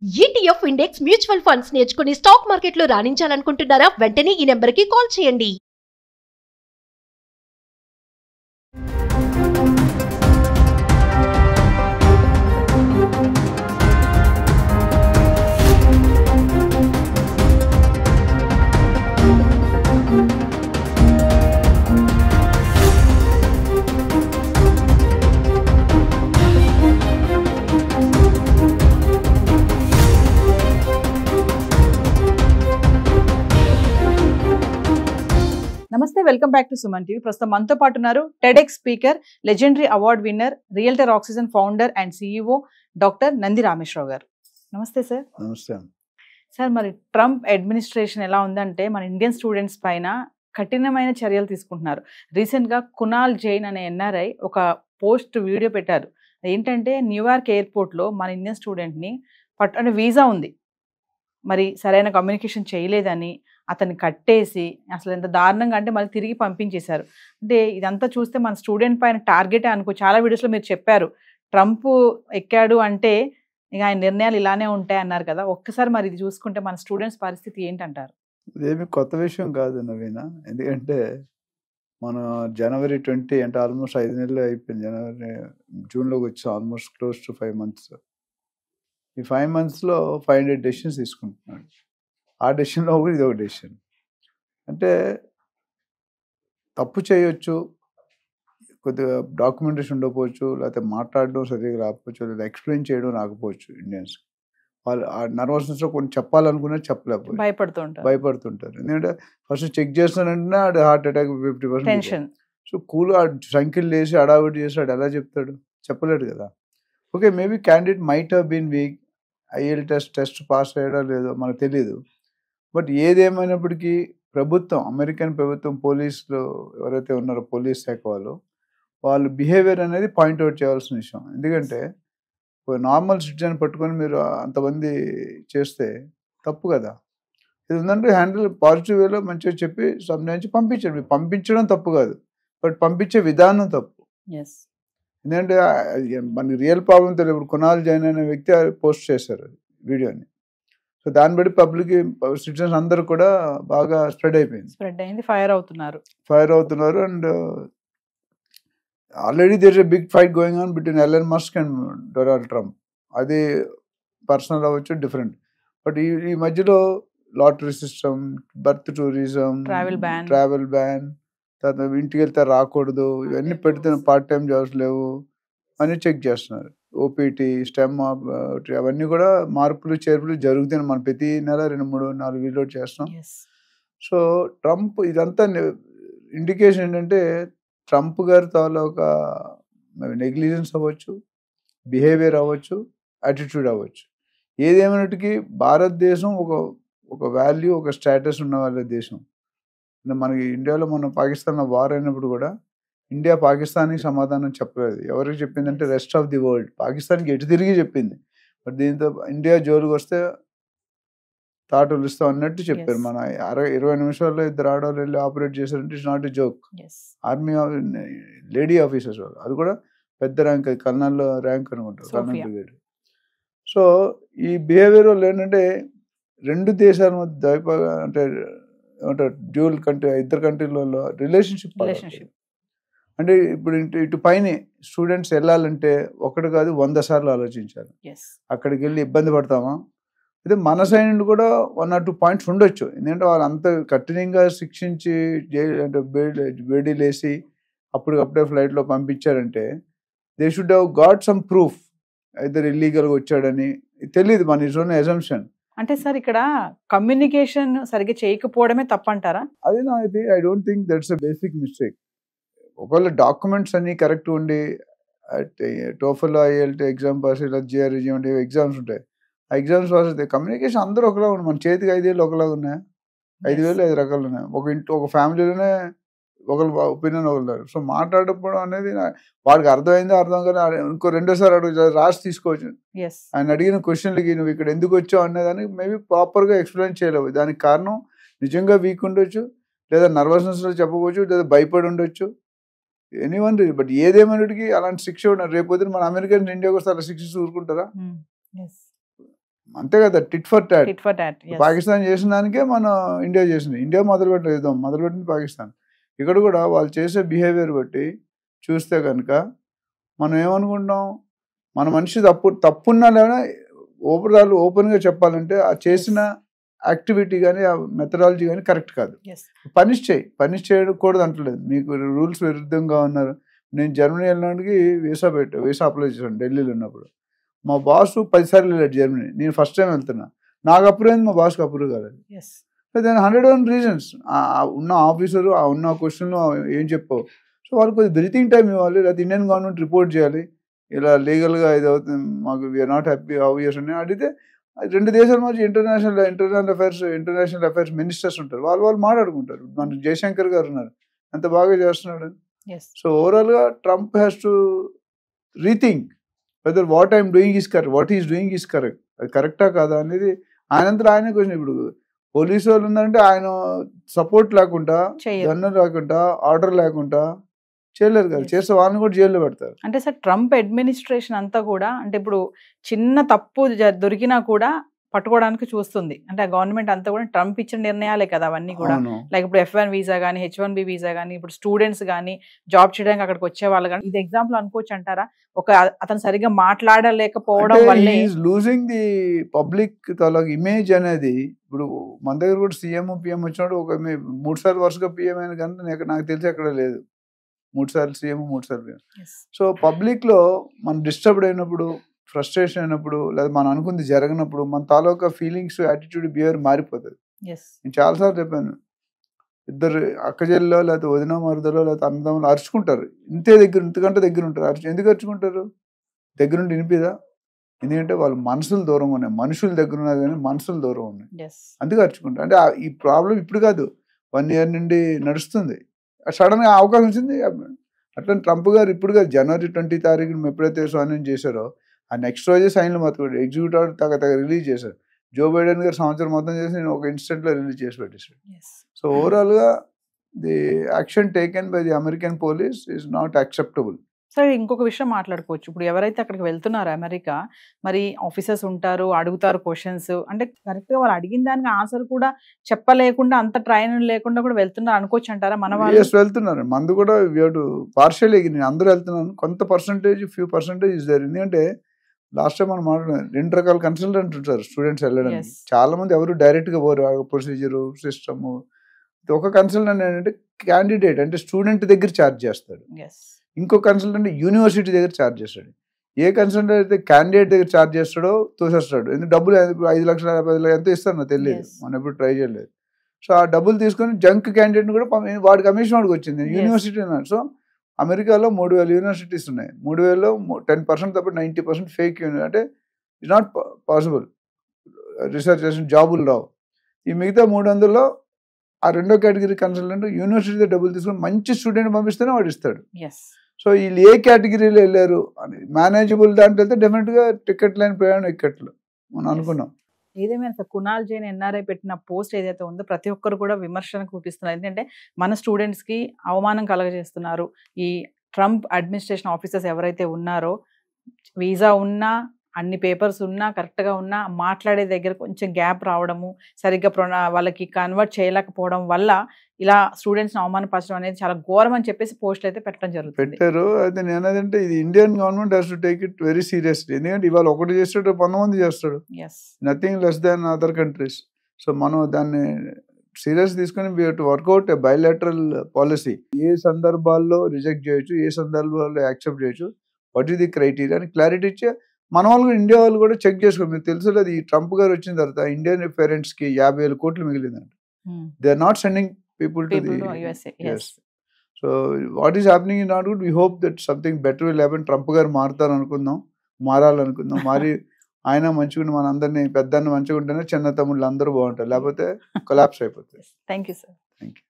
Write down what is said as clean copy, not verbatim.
ETF index mutual funds నేర్చుకుని stock మార్కెట్లో రాణించాలనుకుంటున్నారా? వెంటనే ఈ నెంబర్కి కాల్ చేయండి. నమస్తే, welcome back to Suman TV. ప్రస్తుతం మనతో పాటు ఉన్నారు TEDx speaker, legendary award winner, realtor oxygen founder and CEO doctor Nandi Rameshwar Rao గారు. నమస్తే సార్. నమస్తే. సార్, మరి ట్రంప్ అడ్మినిస్ట్రేషన్ ఎలా ఉందంటే మన ఇండియన్ స్టూడెంట్స్ పైన కఠినమైన చర్యలు తీసుకుంటున్నారు. రీసెంట్గా కునాల్ జైన్ అనే NRI ఒక పోస్ట్ వీడియో పెట్టారు. ఏంటంటే న్యూయార్క్ ఎయిర్పోర్ట్లో మన ఇండియన్ స్టూడెంట్ని అంటే వీసా ఉంది, మరి సరైన కమ్యూనికేషన్ చేయలేదని అతన్ని కట్టేసి అసలు ఎంత దారుణంగా అంటే మళ్ళీ తిరిగి పంపించేశారు. అంటే ఇదంతా చూస్తే మన స్టూడెంట్ పైన టార్గెటే అనుకో. చాలా వీడియోస్లో మీరు చెప్పారు ట్రంప్ ఎక్కాడు అంటే ఇక ఆయన నిర్ణయాలు ఇలానే ఉంటాయి అన్నారు కదా. ఒక్కసారి మరి ఇది చూసుకుంటే మన స్టూడెంట్స్ పరిస్థితి ఏంటంటారు? ఇదేమి కొత్త విషయం కాదు నవీన. ఎందుకంటే మన జనవరి 20 అంటే ఆల్మోస్ట్ 5 నెలలు అయిపోయింది. జూన్లోకి వచ్చి ఆల్మోస్ట్ క్లోజ్ టు 5 months. ఈ 5 monthsలో 500 డెసిషన్స్ తీసుకుంటున్నాడు. ఆ డెసిషన్లో కూడా ఇది ఒక డెసిషన్. అంటే తప్పు చేయొచ్చు, కొద్దిగా డాక్యుమెంటేషన్ ఉండకపోవచ్చు, లేకపోతే మాట్లాడడం సరిగ్గా రాకపోవచ్చు, లేదా ఎక్స్ప్లెయిన్ చేయడం రాకపోవచ్చు. ఇండియన్స్ వాళ్ళు ఆ నర్వస్నెస్లో కొన్ని చెప్పాలనుకున్నా చెప్పలేకపోవచ్చు, భయపడుతుంటారు. ఎందుకంటే ఫస్ట్ చెక్ చేస్తానంటే ఆడు హార్ట్ అటాక్ 50%. సో కూల్ సంఖ్యలు వేసి అడావిడి చేసి ఎలా చెప్తాడు? చెప్పలేడు కదా. Okay, maybe candidate might have been weak, IEL test pass అయ్యాడో లేదో మనకు తెలియదు. బట్ ఏదేమైనప్పటికీ ప్రభుత్వం, అమెరికన్ ప్రభుత్వం, పోలీసులు ఎవరైతే ఉన్నారో పోలీస్ శాఖ వాళ్ళు బిహేవియర్ అనేది పాయింట్అవుట్ చేయాల్సిన విషయం. ఎందుకంటే నార్మల్ సిటిజన్ పట్టుకొని మీరు అంతమంది చేస్తే తప్పు కదా. ఇది ఉందంటే హ్యాండిల్ పాజిటివ్ వేలో మంచిగా చెప్పి సంబంధించి పంపించండి. పంపించడం తప్పు కాదు, బట్ పంపించే విధానం తప్పు. ఎందుకంటే మనకి రియల్ ప్రాబ్లం తెలియదు. ఇప్పుడు కునాల్ జైన్ అనే వ్యక్తి పోస్ట్ చేశారు వీడియోని. సో దాన్ని బట్టి పబ్లిక్ సిటిజన్స్ అందరూ కూడా బాగా స్ప్రెడ్ అయింది, ఫైర్ అవుతున్నారు. And already there is a big fight going on between Elon Musk and Donald Trump. అది పర్సనల్ అవ్వచ్చు, డిఫరెంట్. బట్ ఈ మధ్యలో lottery system, birth tourism, travel ban, తర్వాత ఇంటికి వెళ్తే రాకూడదు, ఇవన్నీ పెడితే పార్ట్ టైం జాబ్స్ లేవు అని చెక్ చేస్తున్నారు. OPT, స్టెమ్, అవన్నీ కూడా మార్పులు చేర్పులు జరుగుతాయి. మనం ప్రతి నెల 2, 3, 4 వీడియో చేస్తాం. సో ట్రంప్ ఇదంతా ఇండికేషన్ ఏంటంటే ట్రంప్ గారి తాలూకా నెగ్లిజెన్స్ అవ్వచ్చు, బిహేవియర్ అవ్వచ్చు, యాటిట్యూడ్ అవ్వచ్చు. ఏదేమైనటికీ భారతదేశం ఒక వాల్యూ, ఒక స్టేటస్ ఉన్న వాళ్ళ దేశం. మనకి ఇండియాలో పాకిస్తాన్లో వార్ అయినప్పుడు కూడా ఇండియా పాకిస్తాన్కి సమాధానం చెప్పలేదు. ఎవరికి చెప్పిందంటే రెస్ట్ ఆఫ్ ది వరల్డ్. పాకిస్తాన్కి ఎటు తిరిగి చెప్పింది. బట్ దీంతో ఇండియా జోలికి వస్తే తాటలు ఇస్తాం అన్నట్టు చెప్పారు. మన 20 నిమిషాల్లో 2 ఆడవాళ్ళు వెళ్ళి ఆపరేట్ చేశారంటే it's not a joke. Army lady officers వాళ్ళు, అది కూడా పెద్ద ర్యాంక్, కర్నల్ ర్యాంక్ అనుకుంటారు, కర్నల్ బ్రిగేడ్. సో ఈ బిహేవియర్ వల్ల ఏంటంటే 2 దేశాల మధ్య అంటే డ్యూల్ కంట్రీ, ఇద్దరు కంట్రీలలో రిలేషన్షిప్. అంటే ఇప్పుడు ఇటు పైన స్టూడెంట్స్ వెళ్ళాలంటే ఒకటి కాదు 100 సార్లు ఆలోచించాలి. అక్కడికి వెళ్ళి ఇబ్బంది పడతామా? అయితే మన సైడ్ నుండి కూడా 1 or 2 పాయింట్స్ ఉండొచ్చు. ఎందుకంటే వాళ్ళు అంత కఠినంగా శిక్షించి అంటే వేడిలేసి అప్పటికప్పుడే ఫ్లైట్లో పంపించారంటే they should have got some proof. ఇద్దరు ఇల్లీగల్గా వచ్చాడని తెలియదు, మన ఇస్ ఓన్ అజంప్షన్. అంటే సార్ ఇక్కడ కమ్యూనికేషన్ సరిగ్గా చేయకపోవడమే తప్పంటారా? అదే I don't think that's a basic mistake. ఒకవేళ డాక్యుమెంట్స్ అన్ని కరెక్ట్ ఉండి టోఫెల్, IEL ఎగ్జామ్ పాస్, ఇలా GRE ఎగ్జామ్స్ ఉంటాయి. ఆ ఎగ్జామ్స్ పాస్ అయితే కమ్యూనికేషన్ అందరూ ఒకలా ఉన్నాయి. మన చేతికి 5 వేలు ఒకలాగా ఉన్నాయి, 5 వేలు 5 రకాలు ఉన్నాయి. ఒక ఫ్యామిలీలోనే ఒకరు ఒపీనియన్ ఒకరు. సో మాట్లాడకపోవడం అనేది వాడికి అర్థమైందో అర్థం కానీ ఇంకో 2వ సారి అడుగు రాసి తీసుకోవచ్చు. ఆయన అడిగిన క్వశ్చన్లకి నువ్వు ఇక్కడ ఎందుకు వచ్చావు అనేదానికి మేబీ ప్రాపర్గా ఎక్స్ప్లెయిన్ చేయలేవు. దానికి కారణం నిజంగా వీక్ ఉండొచ్చు, లేదా నర్వస్నెస్లో చెప్పవచ్చు, లేదా భయపడి ఉండొచ్చు, ఎనీవన్. బట్ ఏదేమైనటికి అలాంటి శిక్ష ఉన్నారు. రేపొద్దున మన అమెరికన్స్ ఇండియాకి వస్తే అలా శిక్ష ఊరుకుంటారా? అంతే కదా, tit for tat. Tit for tat. Pakistan చేసిన దానికే మన ఇండియా చేసింది. ఇండియా మొదలుపెట్టింది పాకిస్తాన్. ఇక్కడ కూడా వాళ్ళు చేసే బిహేవియర్ బట్టి చూస్తే కనుక మనం ఏమనుకుంటాం, మన మనిషి తప్పున్నా లేదా ఓపెన్గా చెప్పాలంటే ఆ చేసిన యాక్టివిటీ కానీ ఆ మెథడాలజీ కానీ కరెక్ట్ కాదు. పనిష్ చేయకూడదు అంటలేదు, మీకు రూల్స్ విరుద్ధంగా ఉన్నారు. నేను జర్మనీ వెళ్ళడానికి వీసా అప్లై చేశాను ఢిల్లీలో ఉన్నప్పుడు. మా బాస్ 10 సార్లు వెళ్ళాడు జర్మనీ, నేను ఫస్ట్ టైం వెళ్తున్నా. నాకు అప్రూవ్ అయింది, మా బాస్కి అప్రూవ్ కాలేదు. దాని 101 రీజన్స్. ఉన్న ఆఫీసరు ఉన్న క్వశ్చన్లు ఏం చెప్పావు. సో వాళ్ళు కొద్దిగా బ్రీతింగ్ టైం ఇవ్వాలి, లేకపోతే ఇండియన్ గవర్నమెంట్ రిపోర్ట్ చేయాలి, ఇలా లీగల్గా ఇది అవుతుంది, మాకు we are not happy how years అని అడిగితే 2 దేశాల మధ్య ఇంటర్నేషనల్ అఫైర్స్ మినిస్టర్స్ ఉంటారు, వాళ్ళు మాట్లాడుకుంటారు. మన జయశంకర్ గారు ఉన్నారు, ఎంత బాగా చేస్తున్నాడు. సో ఓవరాల్గా Trump has to rethink whether what I'm doing is correct, what is doing is correct, అది కరెక్టా కాదా అనేది ఆయనంతా ఆయన క్వశ్చన్. ఇప్పుడు పోలీసు వాళ్ళు ఉన్నారంటే ఆయన సపోర్ట్ లేకుండా, గన్ను లేకుండా, ఆర్డర్ లేకుండా చేయలేరు కదా. చేస్తే వాళ్ళని కూడా జైల్లో పెడతారు. అంటే సార్ ట్రంప్ అడ్మినిస్ట్రేషన్ అంతా కూడా అంటే ఇప్పుడు చిన్న తప్పు దొరికినా కూడా పట్టుకోవడానికి చూస్తుంది. అంటే ఆ గవర్నమెంట్ అంతా కూడా ట్రంప్ ఇచ్చిన నిర్ణయాలే కదా అవన్నీ కూడా. లైక్ ఇప్పుడు F1 వీసా కానీ, H1B వీసా కానీ, ఇప్పుడు స్టూడెంట్స్ కానీ జాబ్ చేయడానికి అక్కడికి వచ్చే వాళ్ళు కానీ, ఇది ఎగ్జాంపుల్ అనుకోవచ్చు అంటారా? అతను సరిగ్గా మాట్లాడలేకపోవడం వల్లే లూజింగ్ ది పబ్లిక్ ఇమేజ్ అనేది. ఇప్పుడు మన దగ్గర కూడా సీఎం పిఎం వచ్చినప్పుడు ఒక 3 సార్లు వరుసగా పిఎం అయిన కానీ నాకు తెలిసి ఎక్కడ లేదు. 3 సార్లు సీఎం 3 సార్లు పిఎం. సో పబ్లిక్ లో మనం డిస్టర్బ్డ్ అయినప్పుడు, ఫ్రస్ట్రేషన్ అయినప్పుడు, లేదా మనం అనుకుంది జరగనప్పుడు మన తాలూకా ఫీలింగ్స్, యాటిట్యూడ్, బిహేవియర్ మారిపోతుంది. నేను చాలాసార్లు చెప్పాను, ఇద్దరు అక్కజెల్లో లేకపోతే వదిన మరుదలో లేకపోతే అన్నదమ్ములు అరుచుకుంటారు, ఇంతకంటే దగ్గర ఉంటారు. ఎందుకు అరుచుకుంటారు? దగ్గరుండి వినిపిదా? ఎందుకంటే వాళ్ళు మనసులు దూరంగా ఉన్నాయి, మనుషుల దగ్గర ఉన్నారు కానీ మనసులు దూరం ఉన్నాయి, అందుకే అరుచుకుంటారు. అంటే ఈ ప్రాబ్లం ఇప్పుడు కాదు, 1 year నుండి నడుస్తుంది. సడన్ గా అవకాశం వచ్చింది. అట్లా ట్రంప్ గారు ఇప్పుడు కాదు, January 20 తారీఖున ఎప్పుడైతే సైన్ చేశారో ఆ నెక్స్ట్ రోజే సైన్లు మొత్తం ఎగ్జిక్యూటివ్ తగ్గ రిలీజ్ చేశారు. జో బైడెన్ గారు సంవత్సరం మొత్తం చేసి నేను ఒక ఇన్స్టెంట్ లో రిలీజ్ చేసి పెట్టేశాడు. సో ఓవరాల్ గా the action taken by the American police is not acceptable. సరే, ఇంకొక విషయం మాట్లాడుకోవచ్చు. ఇప్పుడు ఎవరైతే అక్కడికి వెళ్తున్నారో అమెరికా, మరి ఆఫీసర్స్ ఉంటారు, అడుగుతారు క్వశ్చన్స్, అంటే కరెక్ట్ గా వాళ్ళు అడిగిన దానికి ఆన్సర్ కూడా చెప్పలేకుండా, అంత ట్రైనింగ్ లేకుండా కూడా వెళ్తున్నారు అనుకోవచ్చు అంటారా? మన వాళ్ళు వెళ్తున్నారు, మందు కూడా పార్షియల్. నేను అందరూ వెళ్తున్నాను, కొంత ఫ్యూ పర్సెంటేజ్ ఇస్ దేర్. ఎందుకంటే లాస్ట్ టైం మనం మాట్లాడుతున్నాం, 2 రకాల కన్సల్టెంట్ ఉంటారు స్టూడెంట్స్ వెళ్ళడానికి. చాలా మంది ఎవరు డైరెక్ట్ గా పోరు, ప్రొసీజరు, సిస్టమ్. ఒక కన్సల్టెంట్ ఏంటంటే క్యాండిడేట్ అంటే స్టూడెంట్ దగ్గర ఛార్జ్ చేస్తాడు, ఇంకో కన్సల్టెంట్ యూనివర్సిటీ దగ్గర ఛార్జ్ చేస్తాడు. ఏ కన్సల్టెంట్ అయితే క్యాండిడేట్ దగ్గర ఛార్జ్ చేస్తాడో తోసేస్తాడు. ఎందుకు డబ్బులు 5 లక్షలు 10 లక్షలు ఎంత ఇస్తారో నాకు తెలియదు, మనం ఎప్పుడు ట్రై చేయలేదు. సో ఆ డబ్బులు తీసుకొని జంక్ క్యాండిడేట్ కూడా వాడి కమిషన్ వాడికి వచ్చింది, యూనివర్సిటీ అన్నాడు. సో అమెరికాలో 3000 యూనివర్సిటీస్ ఉన్నాయి, 3000లో 10% తప్ప 90% ఫేక్ యూనివర్సిటీ. అంటే ఇట్స్ నాట్ పాసిబుల్, రీసెర్చ్ చేసిన జాబులు రావు. ఈ మిగతా 300లో ఆ రెండో కేటగిరీ కన్సల్టెంట్ యూనివర్సిటీ డబ్బులు తీసుకొని మంచి స్టూడెంట్ పంపిస్తేనే వాడు ఇస్తాడు. సో వీళ్ళు ఏ కేటగిరీలో వెళ్ళారు అని మేనేజబుల్ దాంట్లో వెళ్తే డెఫినెట్ గా టికెట్ లైన్ ప్రయాణం ఎక్కట్లు మనం అనుకున్నాం. ఏదేమైనా కునాల్ జైన్ ఎన్ఆర్ఐ పెట్టిన పోస్ట్ ఏదైతే ఉందో ప్రతి ఒక్కరు కూడా విమర్శనకు చూపిస్తున్నారు. ఎందుకంటే మన స్టూడెంట్స్ కి అవమానం కలగజేస్తున్నారు. ఈ ట్రంప్ అడ్మినిస్ట్రేషన్ ఆఫీసర్స్ ఎవరైతే ఉన్నారో, వీసా ఉన్నా, అన్ని పేపర్స్ ఉన్నా, కరెక్ట్గా ఉన్నా, మాట్లాడే దగ్గర కొంచెం గ్యాప్ రావడము, సరిగ్గా వాళ్ళకి కన్వర్ట్ చేయలేకపోవడం వల్ల ఇలా స్టూడెంట్స్ అవమానపరచడం అనేది చాలా ఘోరం అని చెప్పేసి పోస్టులు అయితే పెట్టడం జరుగుతుంది. పెట్టారు. అయితే నేను ఏదంటే ఇది Indian government has to take it very seriously. ఎందుకంటే ఇవాళ ఒకటి చేస్తాడు 100 మంది చేస్తాడు, nothing less than other countries. So మనం దాన్ని సీరియస్ తీసుకొని we have to work out a bilateral policy. ఏ సందర్భాల్లో రిజెక్ట్ చేయొచ్చు, ఏ సందర్భాల్లో యాక్సెప్ట్ చేయొచ్చు, వాట్ ఈస్ ది క్రైటీరియా అని క్లారిటీ ఇచ్చే మన వాళ్ళు కూడా, ఇండియా వాళ్ళు కూడా చెక్ చేసుకోండి. మీకు తెలుసు లేదు, ఈ ట్రంప్ గారు వచ్చిన తర్వాత ఇండియన్ పేరెంట్స్ కి 50,000 కోట్లు మిగిలిందంట. They are not sending people to the USA. Yes. So what is happening is not good. We hope that something better will happen. Trump garu మారాలనుకుందాం. మరి ఆయన మంచిగా మన అందరినీ పెద్దన్న మంచిగా ఉంటేనే చిన్న తమ్ముళ్ళు అందరూ బాగుంటారు, లేకపోతే కొలాప్స్ అయిపోతాయి. Thank you sir. Thank you.